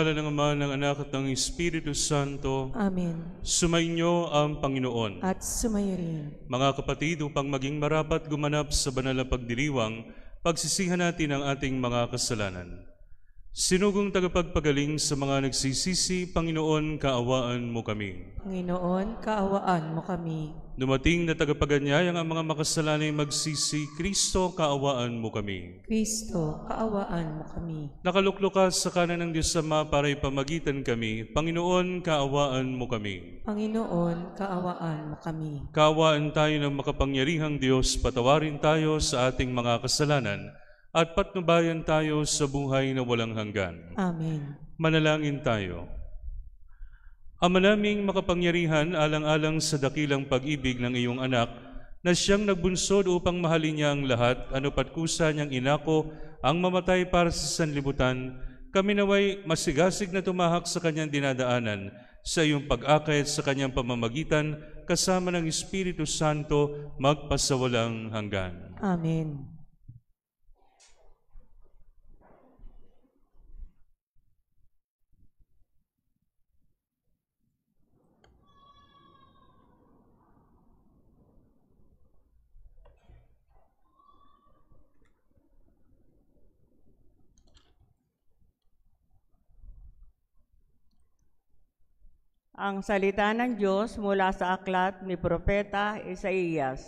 Sa ng Ama, ng Anak at ng Espiritu Santo. Amen. Sumainyo ang Panginoon. At sumayo rin. Mga kapatid, upang maging marapat gumanap sa banal na pagdiriwang, pagsisihan natin ang ating mga kasalanan. Sinugong tagapagpagaling sa mga nagsisisi, Panginoon, kaawaan mo kami. Panginoon, kaawaan mo kami. Dumating na tagapaganyayang ang mga makasalanay magsisi, Kristo, kaawaan mo kami. Kristo, kaawaan mo kami. Nakaluklok ka sa kanan ng Diyos Ama para ipamagitan kami, Panginoon, kaawaan mo kami. Panginoon, kaawaan mo kami. Kaawaan tayo ng makapangyarihang Diyos, patawarin tayo sa ating mga kasalanan, at patnubayan tayo sa buhay na walang hanggan. Amen. Manalangin tayo. Ama naming makapangyarihan, alang-alang sa dakilang pag-ibig ng iyong anak, na siyang nagbunsod upang mahalin niya ang lahat, anupat kusa niyang inako ang mamatay para sa sanlibutan, kami naway masigasig na tumahak sa kanyang dinadaanan, sa iyong pag-akit sa kanyang pamamagitan, kasama ng Espiritu Santo, magpasawalang hanggan. Amen. Ang salita ng Diyos mula sa aklat ni Propeta Isaías.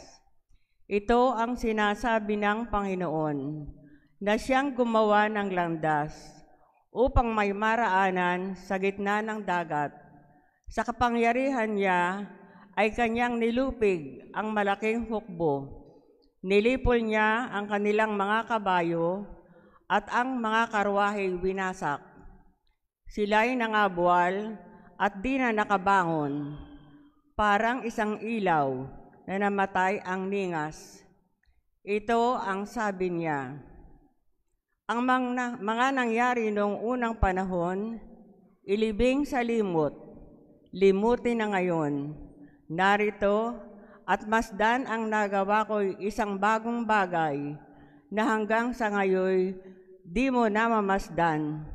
Ito ang sinasabi ng Panginoon, na siyang gumawa ng landas upang may maraanan sa gitna ng dagat. Sa kapangyarihan niya ay kanyang nilupig ang malaking hukbo. Nilipol niya ang kanilang mga kabayo at ang mga karwahe winasak. Sila'y nangabwal at di na nakabangon, parang isang ilaw na namatay ang ningas. Ito ang sabi niya, ang mga nangyari noong unang panahon, ilibing sa limot, limutin na ngayon. Narito at masdan ang nagawa ko'y isang bagong bagay na hanggang sa ngayon di mo namamasdan.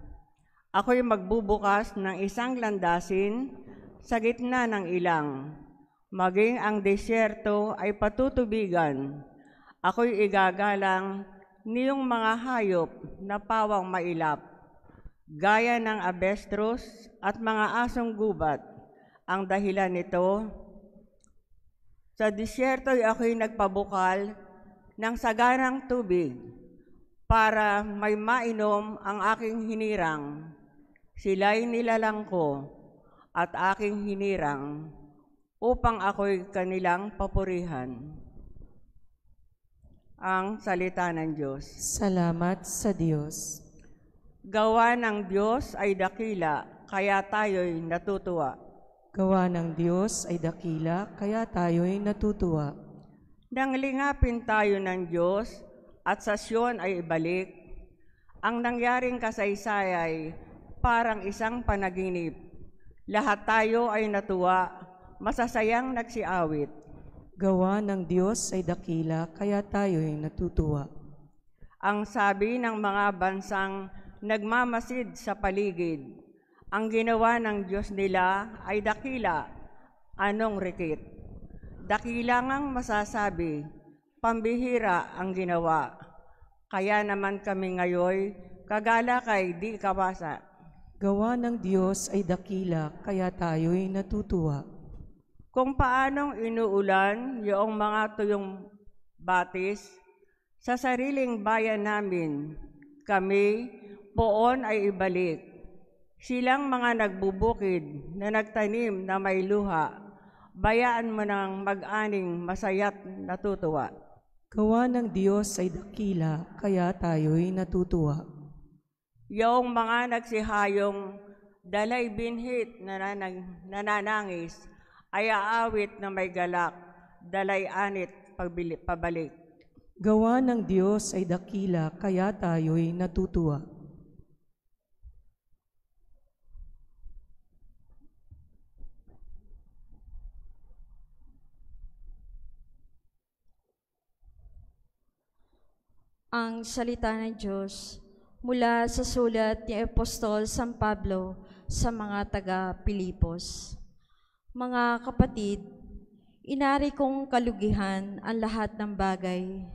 Ako'y magbubukas ng isang landasin sa gitna ng ilang. Maging ang desyerto ay patutubigan. Ako'y igagalang niyong mga hayop na pawang mailap. Gaya ng abestros at mga asong gubat. Ang dahilan nito, sa desyerto'y ako'y nagpabukal ng saganang tubig para may mainom ang aking hinirang. Sila'y nilalang ko at aking hinirang upang ako'y kanilang papurihan. Ang salita ng Diyos. Salamat sa Diyos. Gawa ng Diyos ay dakila, kaya tayo'y natutuwa. Gawa ng Diyos ay dakila, kaya tayo'y natutuwa. Nang lingapin tayo ng Diyos at sa Siyon ay ibalik, ang nangyaring kasaysayay parang isang panaginip. Lahat tayo ay natuwa, masasayang nagsiawit. Gawa ng Diyos ay dakila, kaya tayo'y natutuwa. Ang sabi ng mga bansang nagmamasid sa paligid, ang ginawa ng Diyos nila ay dakila, anong rikit. Dakila ngang masasabi, pambihira ang ginawa. Kaya naman kami ngayon, kagalakay di kawasa. Gawa ng Diyos ay dakila, kaya tayo'y natutuwa. Kung paanong inuulan yung mga tuyong batis, sa sariling bayan namin, kami poon ay ibalik. Silang mga nagbubukid na nagtanim na may luha, bayaan mo ng mag-aning masaya't natutuwa. Gawa ng Diyos ay dakila, kaya tayo'y natutuwa. Yung mga nagsihayong dalay binhit na nananangis, ay aawit na may galak, dalay anit pabalik. Gawa ng Diyos ay dakila, kaya tayo'y natutuwa. Ang salita ng Diyos Mula sa sulat ni Apostol San Pablo sa mga taga-Pilipos. Mga kapatid, inari kong kalugihan ang lahat ng bagay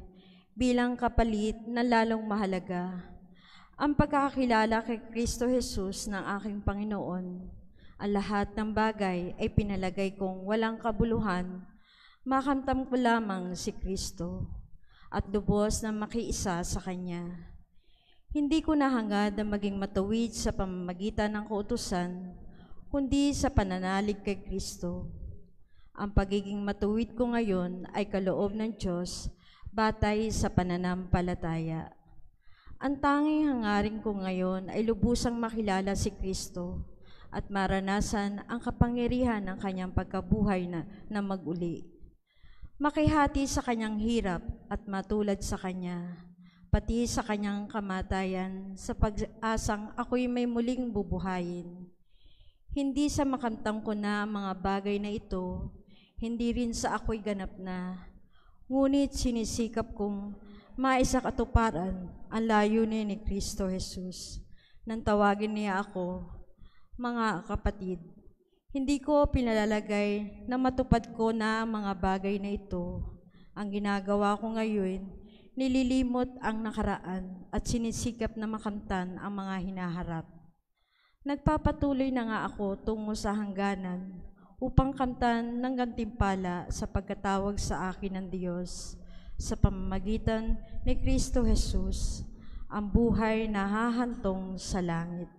bilang kapalit na lalong mahalaga ang pagkakakilala kay Kristo Jesus ng aking Panginoon. Ang lahat ng bagay ay pinalagay kong walang kabuluhan, makamtam ko lamang si Kristo at lubos na makiisa sa Kanya. Hindi ko nahangad na maging matuwid sa pamamagitan ng kautusan, kundi sa pananalig kay Kristo. Ang pagiging matuwid ko ngayon ay kaloob ng Diyos batay sa pananampalataya. Ang tanging hangarin ko ngayon ay lubusang makilala si Kristo at maranasan ang kapangyarihan ng Kanyang pagkabuhay na mag-uli. Makihati sa Kanyang hirap at matulad sa Kanya, pati sa Kanyang kamatayan, sa pag-asang ako'y may muling bubuhayin. Hindi sa makamtam ko na ang mga bagay na ito, hindi rin sa ako'y ganap na, ngunit sinisikap kong maisakatuparan ang layunin ni Kristo Jesus. Nang tawagin niya ako, mga kapatid, hindi ko pinalalagay na matupad ko na mga bagay na ito. Ang ginagawa ko ngayon, nililimot ang nakaraan at sinisikap na makamtan ang mga hinaharap. Nagpapatuloy na nga ako tungo sa hangganan upang kamtan ng gantimpala sa pagkatawag sa akin ng Diyos sa pamamagitan ni Kristo Jesus, ang buhay na hahantong sa langit.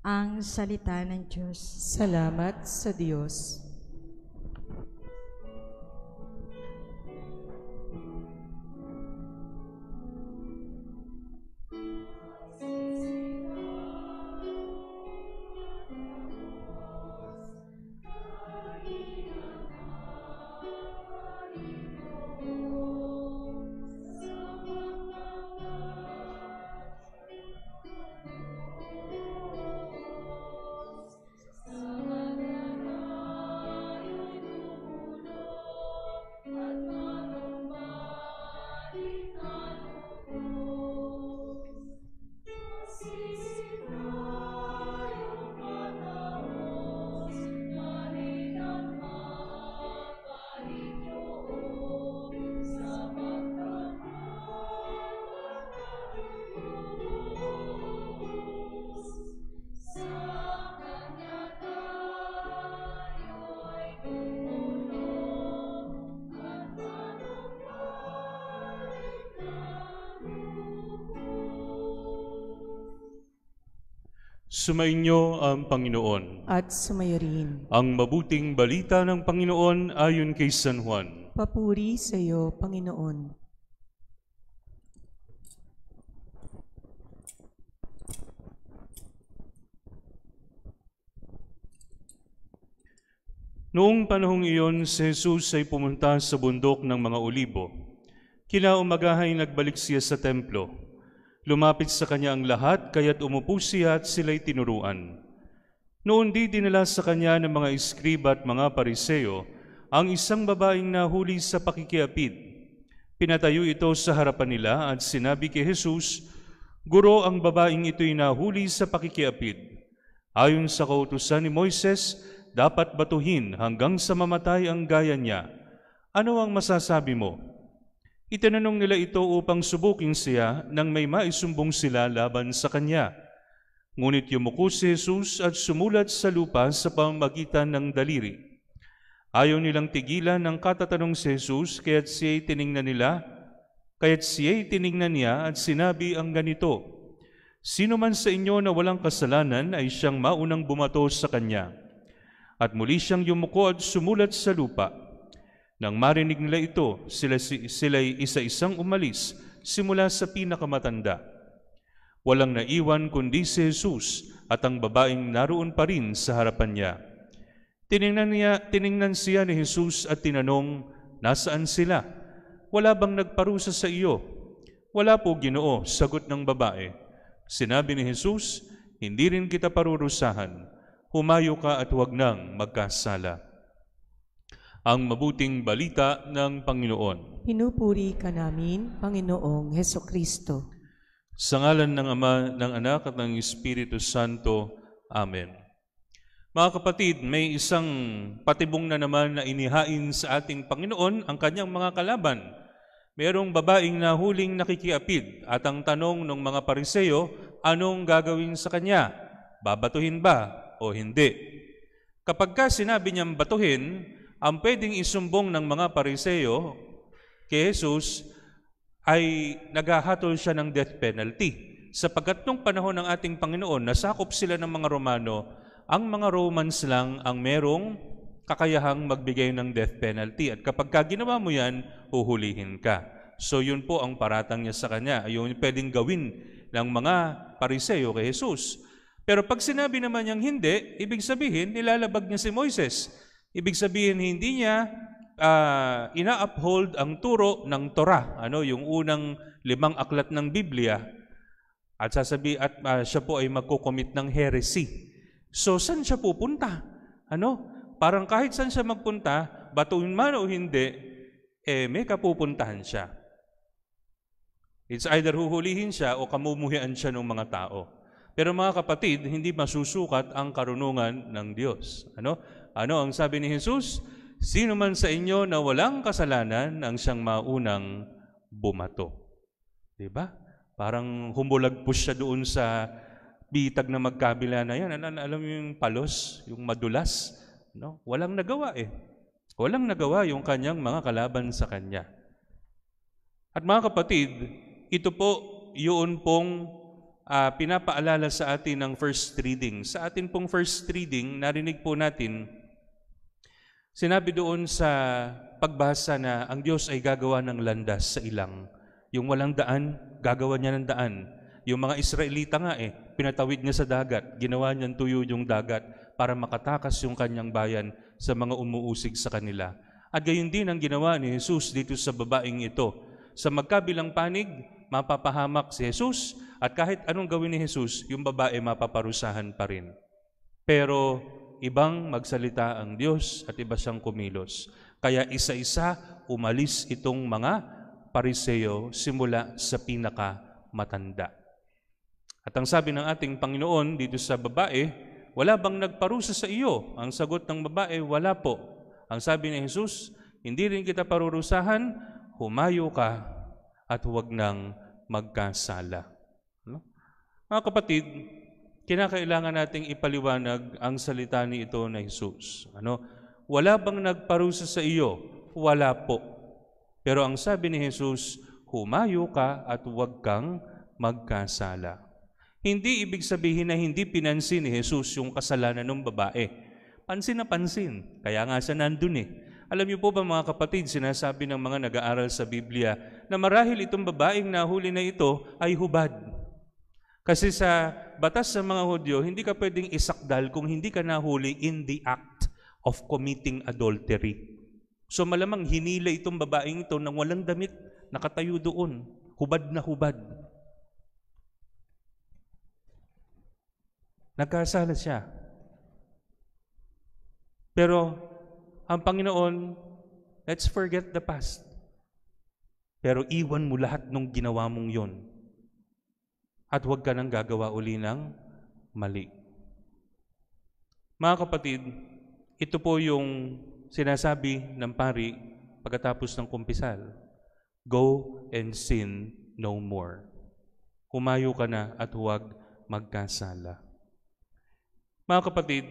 Ang salita ng Diyos. Salamat sa Diyos. Sumainyo ang Panginoon. At sumayo rin. Ang mabuting balita ng Panginoon ayon kay San Juan. Papuri sa iyo, Panginoon. Noong panahong iyon, si Jesus ay pumunta sa bundok ng mga Olibo. Kinaumagahay nagbalik siya sa templo. Lumapit sa kanya ang lahat, kaya't umupo siya at sila'y tinuruan. Noon di dinala sa kanya ng mga iskriba at mga pariseo ang isang babaeng nahuli sa pakikiapid. Pinatayo ito sa harapan nila at sinabi kay Jesus, "Guro, ang babaeng ito'y nahuli sa pakikiapid. Ayon sa kautusan ni Moises, dapat batuhin hanggang sa mamatay ang gaya niya. Ano ang masasabi mo?" Itinanong nila ito upang subukin siya nang may maisumbong sila laban sa kanya. Ngunit yumuko si Jesus at sumulat sa lupa sa pamamagitan ng daliri. Ayaw nilang tigilan ng katatanong si Jesus, kaya't siya'y tiningnan niya at sinabi ang ganito, "Sino man sa inyo na walang kasalanan ay siyang maunang bumato sa kanya." At muli siyang yumuko at sumulat sa lupa. Nang marinig nila ito, sila'y isa-isang umalis simula sa pinakamatanda. Walang naiwan kundi si Jesus at ang babaeng naroon pa rin sa harapan niya. Tiningnan siya ni Jesus at tinanong, "Nasaan sila? Wala bang nagparusa sa iyo?" "Wala po, Ginoo," sagot ng babae. Sinabi ni Jesus, "Hindi rin kita parurusahan. Humayo ka at huwag nang magkasala." Ang mabuting balita ng Panginoon. Pinupuri ka namin, Panginoong Hesukristo. Sa ngalan ng Ama, ng Anak, at ng Espiritu Santo. Amen. Mga kapatid, may isang patibong na naman na inihain sa ating Panginoon ang kanyang mga kalaban. Merong babaeng nahuling nakikiapid at ang tanong ng mga Pariseo, anong gagawin sa kanya? Babatuhin ba o hindi? Kapag ka sinabi niyang batuhin, ang pwedeng isumbong ng mga Pariseo kay Jesus ay naghahatol siya ng death penalty. Sapagkat nung panahon ng ating Panginoon, nasakop sila ng mga Romano, ang mga Romans lang ang merong kakayahang magbigay ng death penalty. At kapag ka ginawa mo yan, huhulihin ka. So yun po ang paratang niya sa kanya. Yung pwedeng gawin ng mga Pariseo kay Jesus. Pero pag sinabi naman niyang hindi, ibig sabihin, nilalabag niya si Moises. Ibig sabihin, hindi niya ina-uphold ang turo ng Torah, yung unang 5 aklat ng Biblia, at siya po ay magko-commit ng heresy. So, saan siya pupunta? Parang kahit saan siya magpunta, batuin man o hindi, may kapupuntahan siya. It's either huhulihin siya o kamumuhian siya ng mga tao. Pero mga kapatid, hindi masusukat ang karunungan ng Diyos. Ano ang sabi ni Jesus? Sino man sa inyo na walang kasalanan ang siyang maunang bumato. Diba? Parang humulagpos siya doon sa bitag na magkabila na yan. Alam mo yung palos, yung madulas? Walang nagawa Walang nagawa yung kanyang mga kalaban sa kanya. At mga kapatid, ito po yun pong pinapaalala sa atin ng first reading. Sa atin pong first reading, narinig po natin, sinabi doon sa pagbasa na ang Diyos ay gagawa ng landas sa ilang. Yung walang daan, gagawa niya ng daan. Yung mga Israelita nga pinatawid niya sa dagat, ginawa niyang tuyo yung dagat para makatakas yung kanyang bayan sa mga umuusig sa kanila. At gayon din ang ginawa ni Jesus dito sa babaeng ito. Sa magkabilang panig, mapapahamak si Jesus at kahit anong gawin ni Jesus, yung babae mapaparusahan pa rin. Pero ibang magsalita ang Diyos at iba siyang kumilos. Kaya isa-isa umalis itong mga Pariseo simula sa pinakamatanda. At ang sabi ng ating Panginoon dito sa babae, wala bang nagparusa sa iyo? Ang sagot ng babae, wala po. Ang sabi ni Jesus, hindi rin kita parurusahan, humayo ka at huwag nang magkasala. Mga kapatid, kinakailangan nating ipaliwanag ang salita ni ito na Jesus. Wala bang nagparusa sa iyo? Wala po. Pero ang sabi ni Jesus, humayo ka at huwag kang magkasala. Hindi ibig sabihin na hindi pinansin ni Jesus yung kasalanan ng babae. Pansin na pansin. Kaya nga siya nandun Alam niyo po ba mga kapatid, sinasabi ng mga nag-aaral sa Biblia na marahil itong babaeng nahuli na ito ay hubad. Kasi sa batas sa mga Hudyo, hindi ka pwedeng isakdal kung hindi ka nahuli in the act of committing adultery. So malamang hinila itong babaeng ito nang walang damit, nakatayo doon, hubad na hubad. Nagkasala siya. Pero ang Panginoon, let's forget the past. Pero iwan mo lahat ng ginawa mong yon. At huwag ka nang gagawa uli ng mali. Mga kapatid, ito po yung sinasabi ng pari pagkatapos ng kumpisal. Go and sin no more. Humayo ka na at huwag magkasala. Mga kapatid,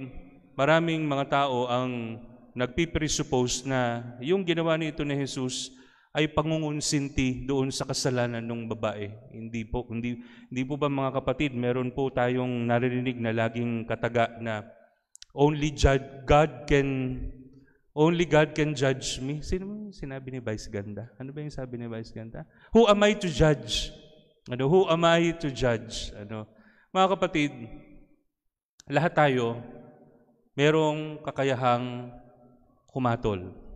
maraming mga tao ang nagpipresuppose na yung ginawa nito ni Jesus ay pangungunsinti doon sa kasalanan ng babae. Hindi po ba mga kapatid, meron po tayong naririnig na laging kataga na only God can judge me. Sino sinabi ni Vice Ganda? Ano ba yung sabi ni Vice Ganda? Who am I to judge? Who am I to judge? Mga kapatid, lahat tayo merong kakayahang humatol.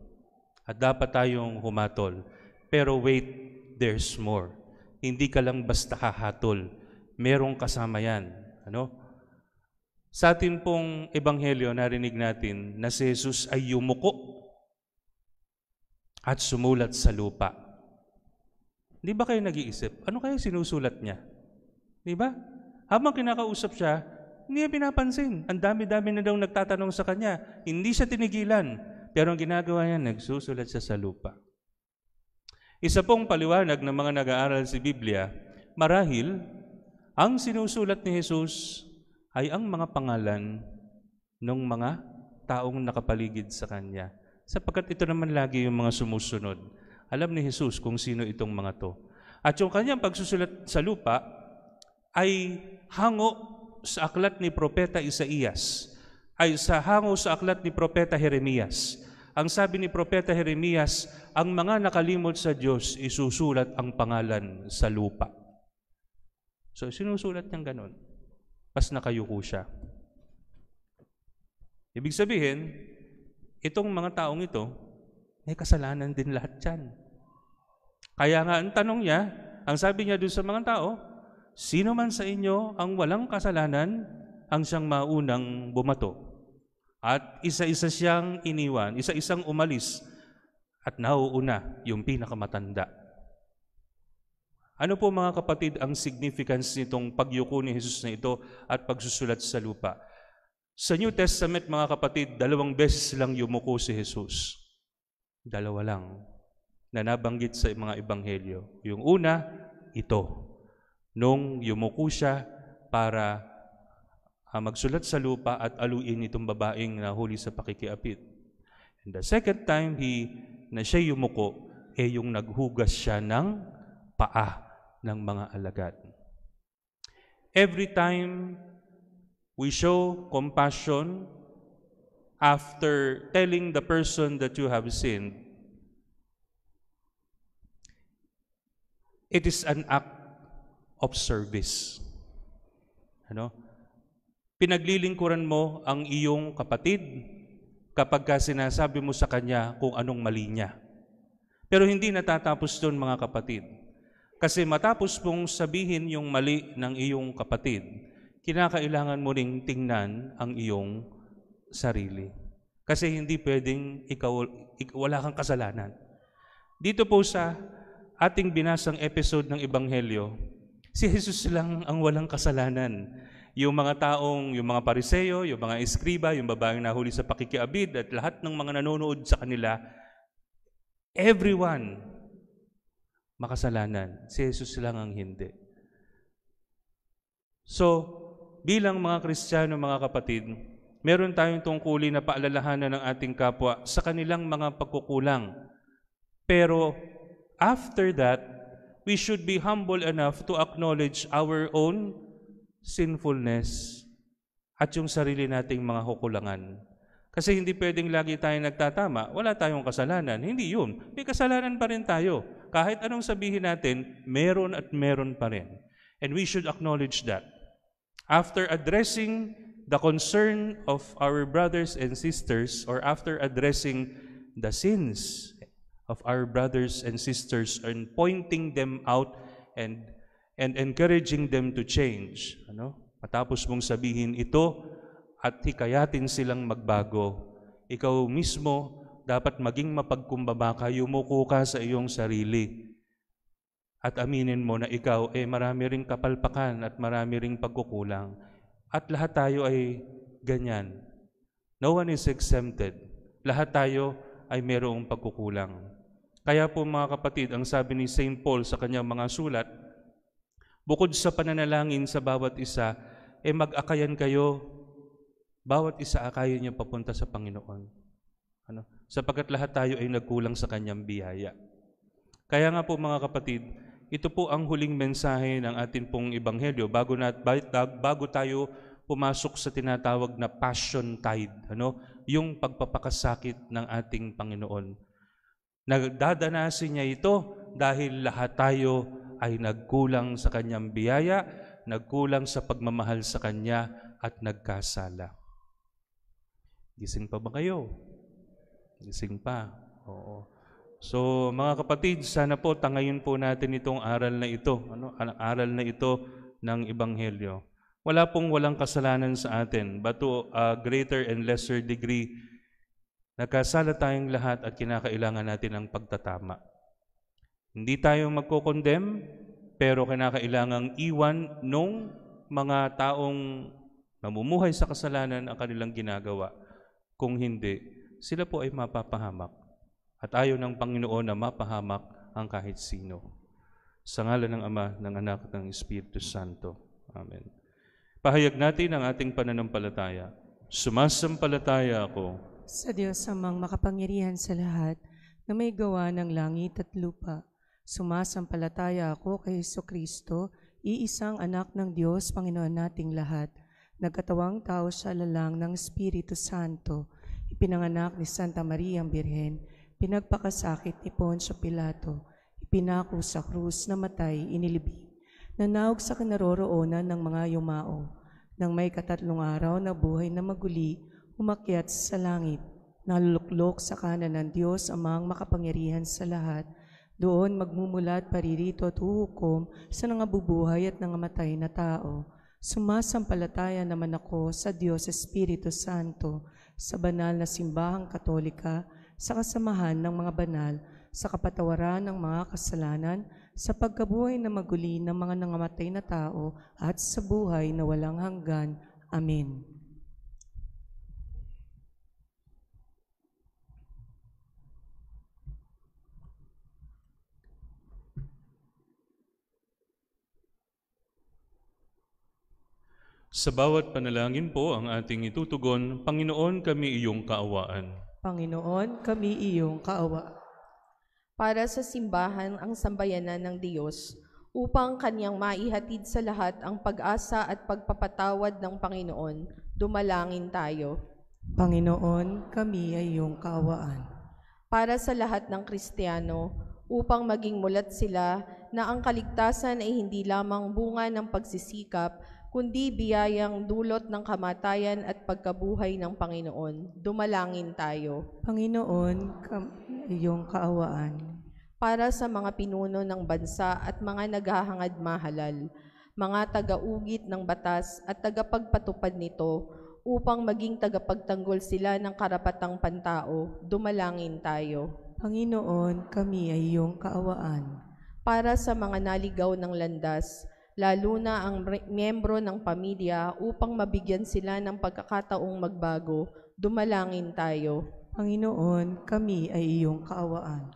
At dapat tayong humatol. Pero wait, there's more. Hindi ka lang basta hahatol. Merong kasama yan. Sa atin pong ebanghelyo, narinig natin na si Jesus ay yumuko at sumulat sa lupa. Hindi ba kayo nag-iisip? Ano kaya sinusulat niya? Di ba? Habang kinakausap siya, hindi niya pinapansin. Ang dami-dami na daw nagtatanong sa kanya. Hindi siya tinigilan. Pero ang ginagawa niya, nagsusulat siya sa lupa. Isa pong paliwanag ng mga nag-aaral sa Biblia, marahil, ang sinusulat ni Jesus ay ang mga pangalan ng mga taong nakapaligid sa Kanya. Sapagkat ito naman lagi yung mga sumusunod. Alam ni Jesus kung sino itong mga to. At yung kanyang pagsusulat sa lupa ay hango sa aklat ni Propeta Isaías, ay hango sa aklat ni Propeta Jeremias. Ang sabi ni Propeta Jeremias, ang mga nakalimot sa Diyos, isusulat ang pangalan sa lupa. So, sinusulat niyang ganon. Pas nakayuko siya. Ibig sabihin, itong mga taong ito, may kasalanan din lahat yan. Kaya nga, ang tanong niya, ang sabi niya doon sa mga tao, sino man sa inyo ang walang kasalanan, ang siyang maunang bumato. At isa-isa siyang iniwan, isa-isang umalis at nauuna yung pinakamatanda. Ano po mga kapatid ang significance nitong pagyuko ni Jesus na ito at pagsusulat sa lupa? Sa New Testament mga kapatid, 2 beses lang yumuko si Jesus. 2 lang na nabanggit sa mga ebanghelyo. Yung una, ito. Nung yumuko siya para magsulat sa lupa at aluin itong babaeng nahuli sa pakikiapid. And the second time na siya yumuko, yung naghugas siya ng paa ng mga alagad. Every time we show compassion after telling the person that you have sinned, it is an act of service. Pinaglilingkuran mo ang iyong kapatid kapag sinasabi mo sa kanya kung anong mali niya. Pero hindi natatapos doon mga kapatid. Kasi matapos mong sabihin yung mali ng iyong kapatid, kinakailangan mo ring tingnan ang iyong sarili. Kasi hindi pwedeng wala kang kasalanan. Dito po sa ating binasang episode ng Ebanghelyo, si Jesus lang ang walang kasalanan. Yung mga taong, yung mga Pariseo, yung mga eskriba, yung babaeng nahuli sa pakikiabid, at lahat ng mga nanonood sa kanila, everyone makasalanan. Si Jesus lang ang hindi. So, bilang mga Kristiyano, mga kapatid, meron tayong tungkulin na paalalahanan ng ating kapwa sa kanilang mga pagkukulang. Pero, after that, we should be humble enough to acknowledge our own sinfulness at yung sarili nating mga kukulangan. Kasi hindi pwedeng lagi tayong nagtatama, wala tayong kasalanan. Hindi yun. May kasalanan pa rin tayo. Kahit anong sabihin natin, meron at meron pa rin. And we should acknowledge that. After addressing the concern of our brothers and sisters, or after addressing the sins of our brothers and sisters and pointing them out and encouraging them to change. Matapos mong sabihin ito at hikayatin silang magbago, ikaw mismo dapat maging mapagkumbaba ka, yumuko ka sa iyong sarili. At aminin mo na ikaw marami ring kapalpakan at marami ring pagkukulang. At lahat tayo ay ganyan. No one is exempted. Lahat tayo ay mayroong pagkukulang. Kaya po mga kapatid, ang sabi ni St. Paul sa kanyang mga sulat, bukod sa pananalangin sa bawat isa, mag-akayan kayo, bawat isa akayin niyo papunta sa Panginoon. Sapagkat lahat tayo ay nagkulang sa kanyang biyaya. Kaya nga po mga kapatid, ito po ang huling mensahe ng atin pong ebanghelyo bago tayo pumasok sa tinatawag na passion tide, yung pagpapakasakit ng ating Panginoon. Nagdadanasin niya ito dahil lahat tayo ay nagkulang sa kanyang biyaya, nagkulang sa pagmamahal sa kanya, at nagkasala. Gising pa ba kayo? Gising pa. Oo. So, mga kapatid, sana po tangayin po natin itong aral na ito. Ang aral na ito ng Ebanghelyo. Wala pong walang kasalanan sa atin, but to a greater and lesser degree, nagkasala tayong lahat at kinakailangan natin ang pagtatama. Hindi tayo magko-condemn, pero kinakailangang iwan nung mga taong namumuhay sa kasalanan ang kanilang ginagawa. Kung hindi, sila po ay mapapahamak. At ayaw ng Panginoon na mapahamak ang kahit sino. Sa ngalan ng Ama, ng Anak, at ng Espiritu Santo. Amen. Pahayag natin ang ating pananampalataya. Sumasampalataya ako Sa Diyos amang makapangyarihan sa lahat, na may gawa ng langit at lupa. Sumasampalataya ako kay Jesucristo, iisang anak ng Diyos, Panginoon nating lahat, nagkatawang tao sa lalang ng Espiritu Santo, ipinanganak ni Santa Maria ang Birhen, pinagpakasakit ni Poncio Pilato, ipinako sa krus, namatay, inilibing, nanawag sa kinaroroonan ng mga yumao, nang may katatlong araw na buhay na maguli, umakyat sa langit, naluluklok sa kanan ng Diyos amang makapangyarihan sa lahat. Doon magmumulat paririto at huhukom sa nangabubuhay at nangamatay na tao. Sumasampalataya naman ako sa Diyos Espiritu Santo, sa banal na simbahang katolika, sa kasamahan ng mga banal, sa kapatawaran ng mga kasalanan, sa pagkabuhay na maguli ng mga nangamatay na tao, at sa buhay na walang hanggan. Amen. Sa bawat panalangin po ang ating itutugon, Panginoon, kami iyong kaawaan. Panginoon, kami iyong kaawa. Para sa simbahan ang sambayanan ng Diyos, upang kanyang maihatid sa lahat ang pag-asa at pagpapatawad ng Panginoon, dumalangin tayo. Panginoon, kami ay iyong kaawaan. Para sa lahat ng Kristiyano, upang maging mulat sila na ang kaligtasan ay hindi lamang bunga ng pagsisikap, kundi biyayang dulot ng kamatayan at pagkabuhay ng Panginoon. Dumalangin tayo. Panginoon, kami iyong kaawaan. Para sa mga pinuno ng bansa at mga naghahangad mahalal, mga taga-ugit ng batas at tagapagpatupad nito, upang maging tagapagtanggol sila ng karapatang pantao, dumalangin tayo. Panginoon, kami ay iyong kaawaan. Para sa mga naligaw ng landas, lalo na ang miyembro ng pamilya upang mabigyan sila ng pagkakataong magbago, dumalangin tayo. Panginoon, kami ay iyong kaawaan.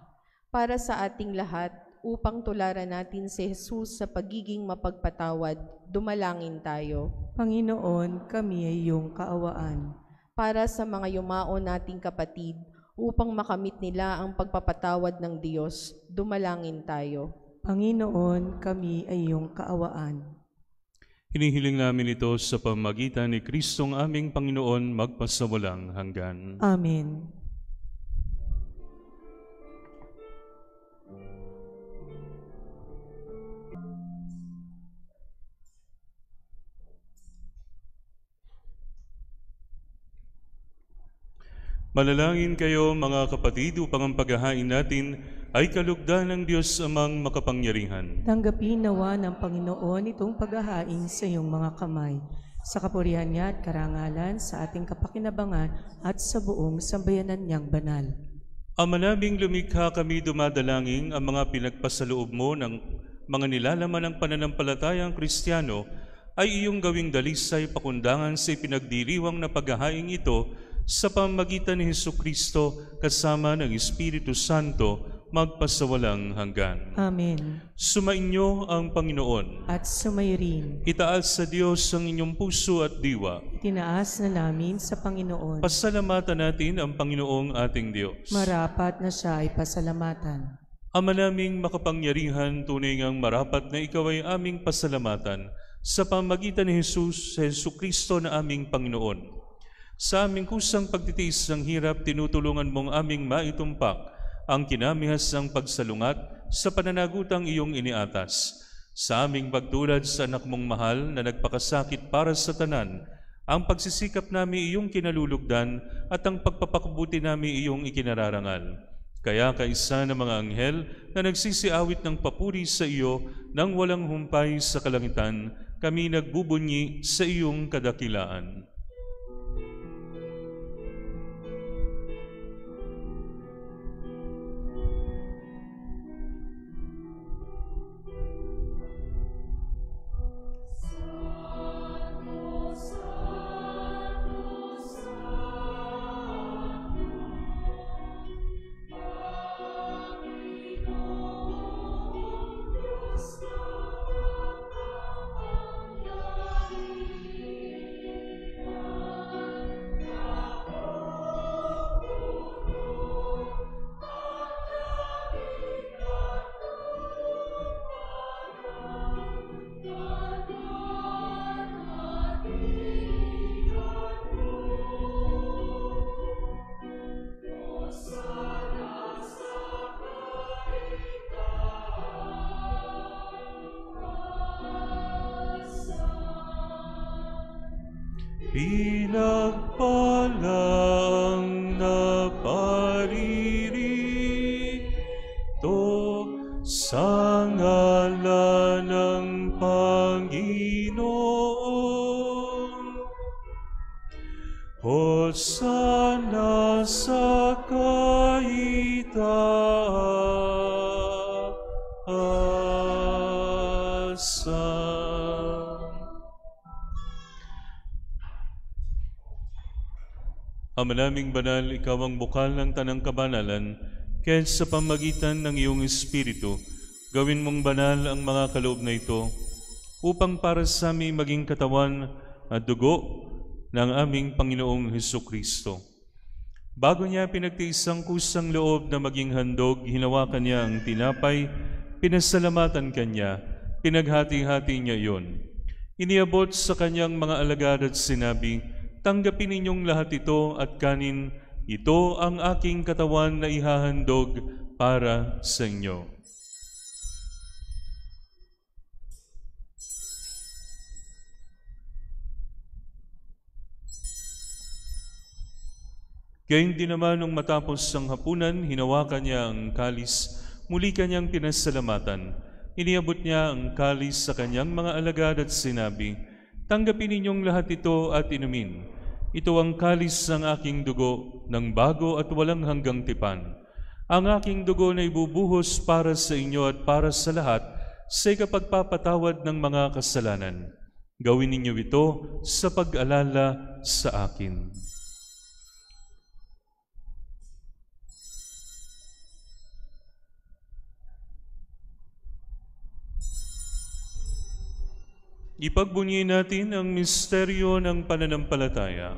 Para sa ating lahat, upang tularan natin si Jesus sa pagiging mapagpatawad, dumalangin tayo. Panginoon, kami ay iyong kaawaan. Para sa mga yumao nating kapatid, upang makamit nila ang pagpapatawad ng Diyos, dumalangin tayo. Panginoon, kami ay iyong kaawaan. Hinihiling namin ito sa pamamagitan ni Kristong aming Panginoon magpasawalang hanggan. Amen. Manalangin kayo mga kapatid upang ang paghahain natin ay kalugdan ng Diyos amang makapangyarihan. Tanggapin nawa ng Panginoon itong paghahain sa iyong mga kamay, sa kapurihan niya at karangalan, sa ating kapakinabangan at sa buong sambayanan niyang banal. Ama naming lumikha, kami dumadalangin ang mga pinagpasaloob mo ng mga nilalaman ng pananampalatayang Kristiyano ay iyong gawing dalisay pakundangan sa ipinagdiriwang na paghahain ito sa pamamagitan ni Jesucristo kasama ng Espiritu Santo magpasawalang hanggan. Amen. Sumainyo ang Panginoon. At sumayo rin. Itaas sa Diyos ang inyong puso at diwa. Tinaas na namin sa Panginoon. Pasalamatan natin ang Panginoong ating Diyos. Marapat na siya ay pasalamatan. Ama naming makapangyarihan, tunay ngang marapat na ikaw ay aming pasalamatan sa pamamagitan ni Jesucristo na aming Panginoon. Sa aming kusang pagtitiis ng hirap, tinutulungan mong aming maitumpak ang kinamihasang pagsalungat sa pananagutang iyong iniatas. Sa aming pagtulad sa anak mong mahal na nagpakasakit para sa tanan, ang pagsisikap namin iyong kinalulugdan at ang pagpapakubuti namin iyong ikinararangal. Kaya kaisa ng mga anghel na nagsisiawit ng papuri sa iyo nang walang humpay sa kalangitan, kami nagbubunyi sa iyong kadakilaan. pinagpalang naparirito sa ngalan ng Panginoon. Hosana sa kaitaasan. Ama naming banal, ikaw ang bukal ng tanang kabanalan, kaya sa pamagitan ng iyong Espiritu, gawin mong banal ang mga kaloob na ito, upang para sa aming maging katawan at dugo ng aming Panginoong Hesukristo. Bago niya pinagtiis ang kusang loob na maging handog, hinawakan niya ang tinapay, pinasalamatan kanya, pinaghati-hati niya iyon. Iniabot sa kanyang mga alagad at sinabi, "Tanggapin ninyong lahat ito at kanin, ito ang aking katawan na ihahandog para sa inyo." Gayun din naman nung matapos ang hapunan, hinawakan niya ang kalis, muli kanyang pinasalamatan. Iniabot niya ang kalis sa kanyang mga alagad at sinabi, "Tanggapin ninyong lahat ito at inumin. Ito ang kalis ng aking dugo ng bago at walang hanggang tipan. Ang aking dugo na ibubuhos para sa inyo at para sa lahat sa ikapagpapatawad ng mga kasalanan. Gawin ninyo ito sa pag-alala sa akin." Ipagbunyi natin ang misteryo ng pananampalataya.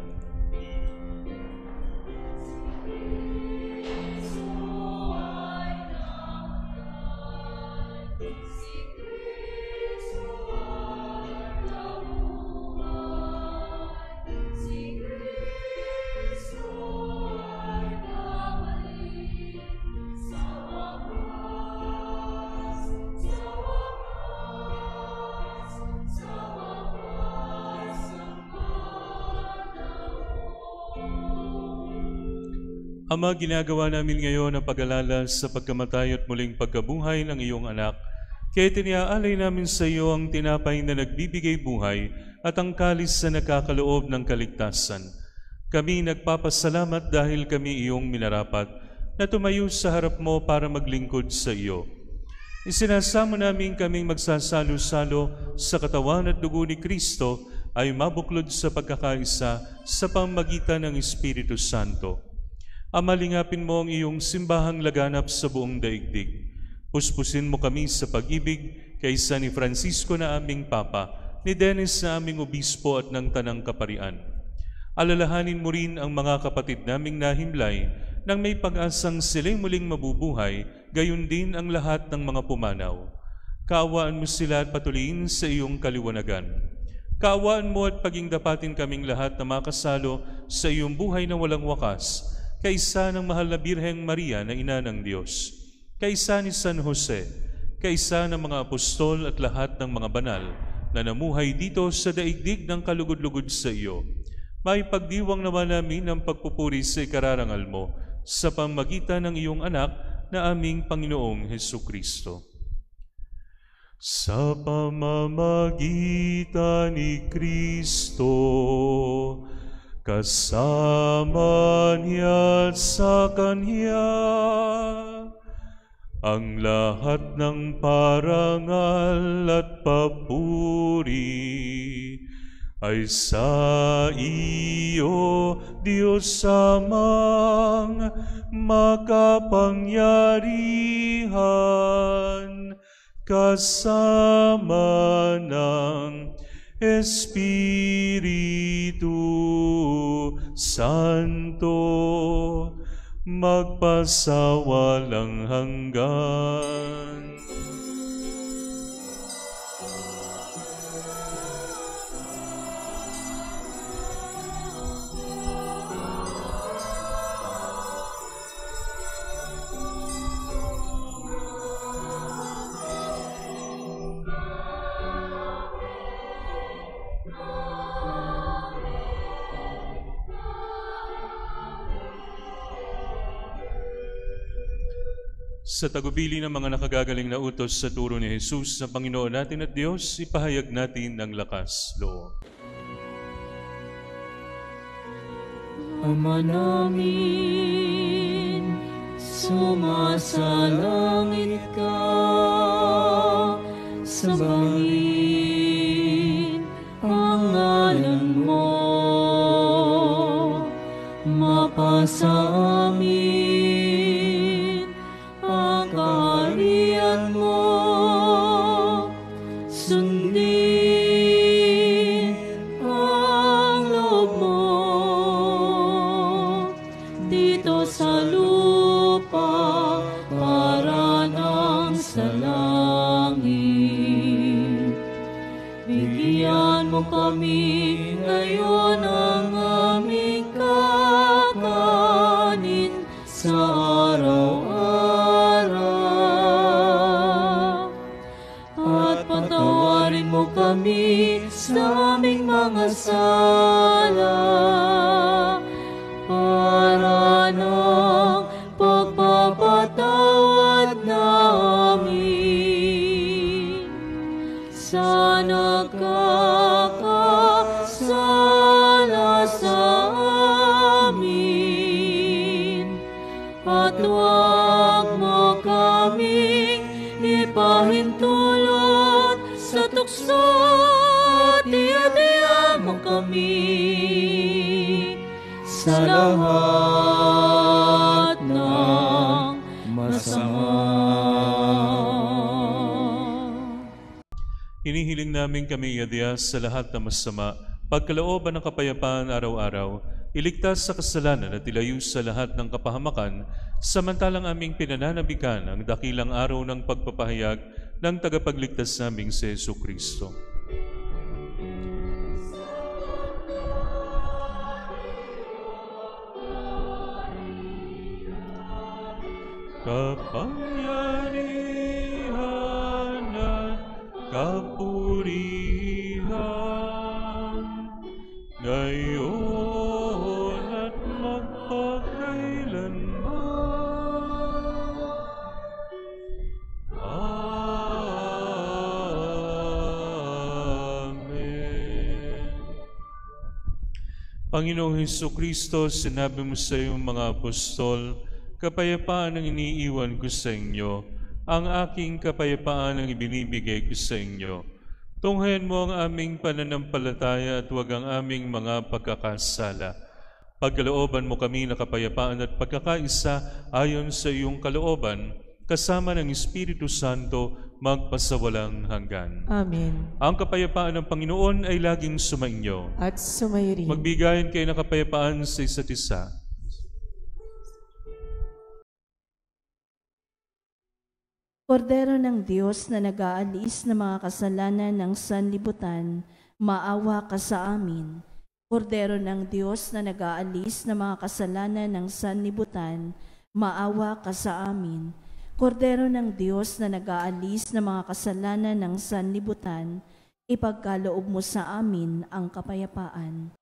Ama, ginagawa namin ngayon ang pag-alala sa pagkamatay at muling pagkabuhay ng iyong anak. Kaya tiniaalay namin sa iyo ang tinapay na nagbibigay buhay at ang kalis na nagkakaloob ng kaligtasan. Kami nagpapasalamat dahil kami iyong minarapat na tumayo sa harap mo para maglingkod sa iyo. Isinasamo namin kaming magsasalo-salo sa katawan at dugo ni Kristo ay mabuklod sa pagkakaisa sa pamamagitan ng Espiritu Santo. Ama, lingapin mo ang iyong simbahang laganap sa buong daigdig. Puspusin mo kami sa pag-ibig kaysa ni Francisco na aming Papa, ni Dennis na aming Obispo at ng Tanang Kaparian. Alalahanin mo rin ang mga kapatid naming nahimlay nang may pag-asang sila'y muling mabubuhay, gayon din ang lahat ng mga pumanaw. Kaawaan mo sila at patuloyin sa iyong kaliwanagan. Kaawaan mo at paging dapatin kaming lahat na makasalo sa iyong buhay na walang wakas, kaysa ng mahal na Birheng Maria na Ina ng Diyos, kaysa ni San Jose, kaysa ng mga apostol at lahat ng mga banal na namuhay dito sa daigdig ng kalugod-lugod sa iyo. May pagdiwang naman namin ang pagpupuri sa ikararangal mo sa pamamagitan ng iyong anak na aming Panginoong Hesukristo. Sa pamamagitan ni Kristo, kasama niya at sa Kanya, ang lahat ng parangal at papuri ay sa iyo, Diyos Amang makapangyarihan, kasama ng Espiritu Santo, magpasawalang hanggan. Sa tagubili ng mga nakagagaling na utos sa turo ni Jesus sa Panginoon natin at Diyos, ipahayag natin ng lakas loob. Ama namin, sumasalangit ka, sambahin ang ngalan mo, mapasa amin ang kaharian mo, sundin ang loob mo dito sa lupa para nang sa langit. Bigyan mo kami ngayon ang aming kakanin sa araw-araw. At patawarin mo kami sa aming mga sala para ng pagpapatawad namin sa nagkakasala sa amin. At huwag mo kaming ipahintulot sa tukso, at diya mo kami sa lahat ng masama. Hinihiling namin kami, Diyos, sa lahat ng masama, pagkalooban ng kapayapaan araw-araw, iligtas sa kasalanan at ilayo sa lahat ng kapahamakan, samantalang aming pinananabikan ang dakilang araw ng pagpapahayag ng tagapagligtas naming si Jesucristo. Kapangyarihan at kapurihan, ngayon at magpakailanman. Amen. Panginoong Jesucristo, sinabi mo sa iyong mga apostol, kapayapaan ang iniiwan ko sa inyo, ang aking kapayapaan ang ibinibigay ko sa inyo. Tunghayan mo ang aming pananampalataya at huwag ang aming mga pagkakasala. Pagkalooban mo kami na kapayapaan at pagkakaisa ayon sa iyong kalooban, kasama ng Espiritu Santo, magpasawalang hanggan. Amen. Ang kapayapaan ng Panginoon ay laging sumainyo. At sumayo rin. Magbigayan kayo ng kapayapaan sa isa't isa. Kordero ng Diyos na nag-aalis ng mga kasalanan ng sanlibutan, maawa ka sa amin. Kordero ng Diyos na nag-aalis ng mga kasalanan ng sanlibutan, maawa ka sa amin. Kordero ng Diyos na nag-aalis ng mga kasalanan ng sanlibutan, ipagkaloob mo sa amin ang kapayapaan.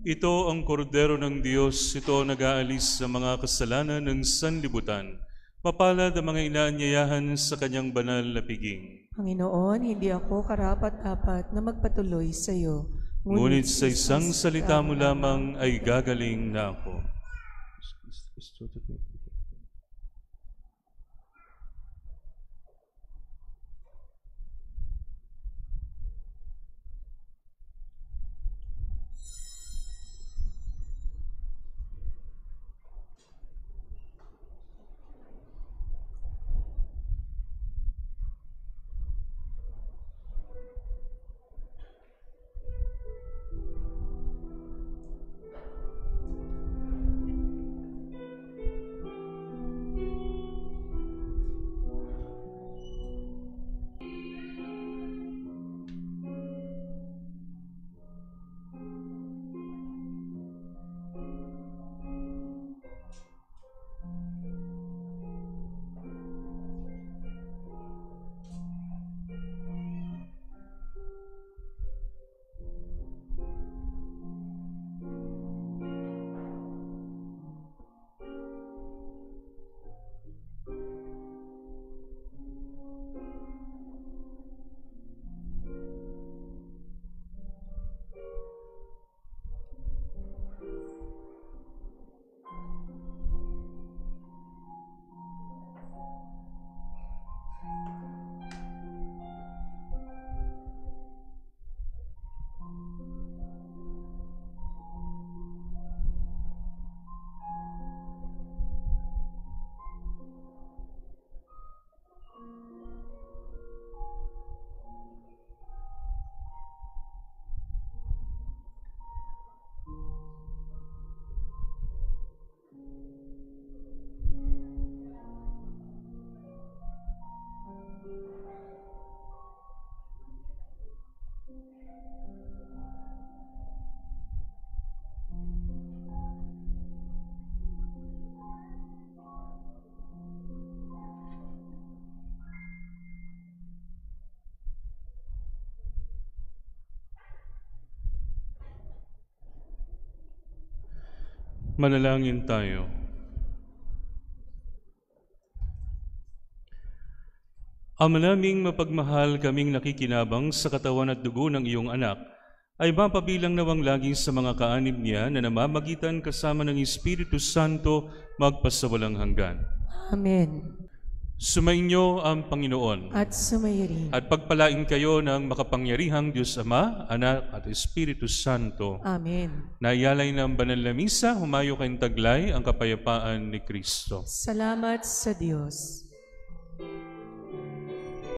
Ito ang kordero ng Diyos, ito nag-aalis sa mga kasalanan ng sanlibutan. Mapalad ang mga inaanyayahan sa kanyang banal na piging. Panginoon, hindi ako karapat-dapat na magpatuloy sa iyo. Ngunit sa isang salita mo lamang ay gagaling na ako. Manalangin tayo. Ama naming mapagmahal, kaming nakikinabang sa katawan at dugo ng iyong anak, ay mapabilang nawang lagi sa mga kaanib niya na namamagitan kasama ng Espiritu Santo magpasawalang hanggan. Amen. Sumainyo ang Panginoon. At sumayirin. At pagpalain kayo ng makapangyarihang Diyos Ama, Anak at Espiritu Santo. Amen. Naiyalay ng banal na misa, humayo kayong taglay ang kapayapaan ni Kristo. Salamat sa Diyos.